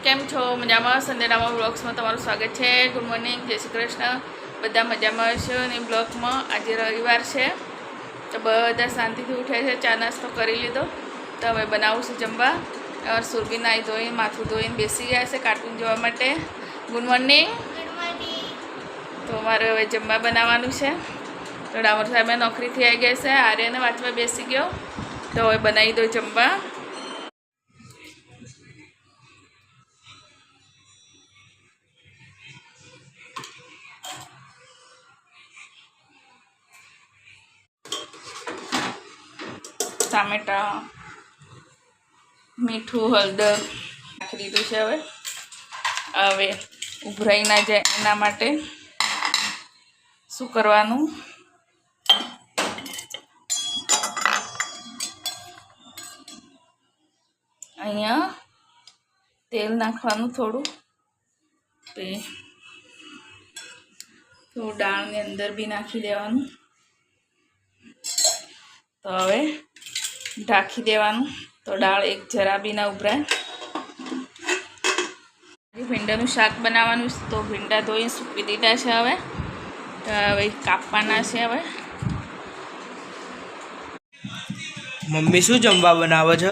કેમ છો? મજામાં? સંદેડામાં બ્લોગ્સમાં તમારું સ્વાગત છે। ગુડ મોર્નિંગ, જય શ્રી કૃષ્ણ। બધા મજામાં હશો અને બ્લોગમાં આજે રવિવાર છે તો બધા શાંતિથી ઉઠ્યા છે, ચા નાસ્તો કરી લીધો તો હવે બનાવું છું જમવા। સુરભી નાહી ધોઈને માથું ધોઈને બેસી ગયા છે કાર્ટૂન જોવા માટે। Good morning. તો મારે હવે જમવા બનાવવાનું છે તો ડામર સાહેબ નોકરીથી આવી ગયા છે, આર્યને વાંચવા બેસી ગયો તો હવે બનાવી દો જમવા। ટામેટા, મીઠું, હળદર નાખી દીધું છે। હવે ઉભરાઈ ના જાય એના માટે શું કરવાનું, અહીંયા તેલ નાખવાનું થોડું દાળની અંદર બી નાખી દેવાનું। તો હવે ઢાંકી દેવાનું તો દાળ એક જરા બી ના ઉભરાય। ભીંડાનું શાક બનાવવાનું તો ભીંડા ધોઈને સૂકવી દીધા છે, હવે કાપવાના છે। હવે મમ્મી શું જમવા બનાવો છો?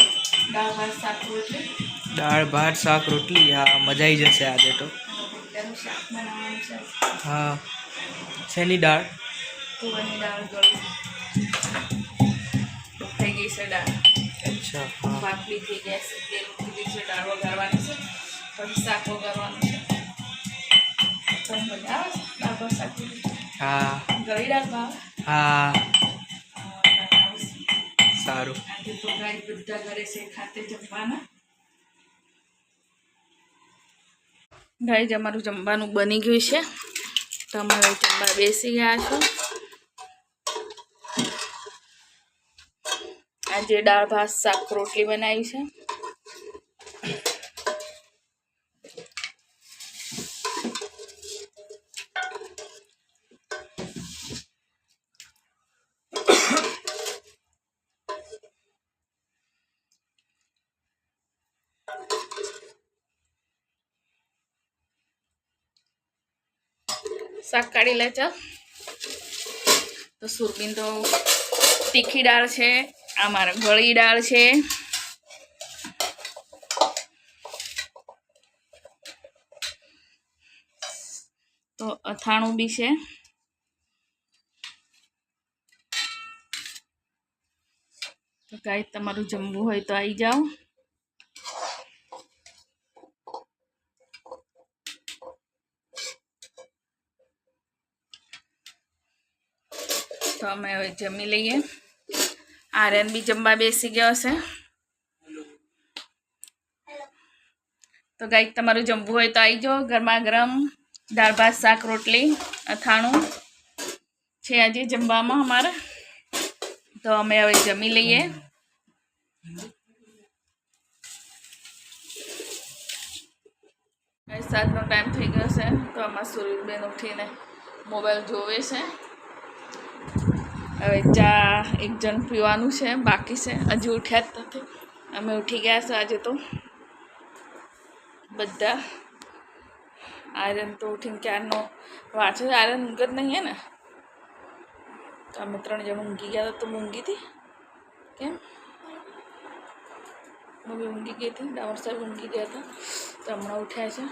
દાળ ભાત શાક રોટલી। દાળ ભાત શાક રોટલી, હા મજા આવી જશે આજે તો। ભીંડાનું શાક બનાવવાનું છે। હા, શેની દાળ? તુવેરની દાળ ગળી થઈ ગઈ છે દાળ। અચ્છા, હા ભાત બી થઈ ગયા છે, તેલ મૂકી દીધું છે, દાળ વઘારવાની છે, પછી શાક વઘારવાનું છે। તમને મજા આવે છે દાળ ભાત શાક રોટલી? હા। ગળી દાળ ભાવ? હા સારું। આજે તો ગાય બધા ઘરે છે ખાતે જમવાના। ગાય અમારું જમવાનું બની ગયું છે તો અમારે જમવા બેસી ગયા છો। આજે દાળ ભાત શાક રોટલી બનાવી છે। શાક કાઢી લેજો તો સુરબીન તો તીખી દાળ છે, આ મારા ગળી દાળ છે। તો અથાણું બી છે। તો ગાઈસ તમારું જમવું હોય તો આવી જાઓ। તો અમે હવે જમી લઈએ। આર્યન બી જમવા બેસી ગયો છે। તો ગાઈસ તમારું જમવું હોય તો આવી જાઓ। ગરમા ગરમ દાળ ભાત શાક રોટલી અથાણું છે આજે જમવામાં અમારે। તો અમે હવે જમી લઈએ। સાતનો ટાઈમ થઈ ગયો છે તો આમાં સુરભીબેન ઉઠીને મોબાઈલ જોવે છે। હવે ચા એક જણ પીવાનું છે, બાકી છે, હજુ ઉઠ્યા જ નથી। અમે ઉઠી ગયા છે આજે તો બધા। આર્યન તો ઉઠીને ક્યારનો વાંચે છે, આર્યન ઊંઘ જ નહીં હે ને? તો અમે 3 જણ ઊંઘી ગયા હતા। તો ઊંઘી હતી કેમ? મમ્મી ઊંઘી ગઈ હતી, ડામર સાહેબ ઊંઘી ગયા હતા તો હમણાં ઉઠ્યા છે।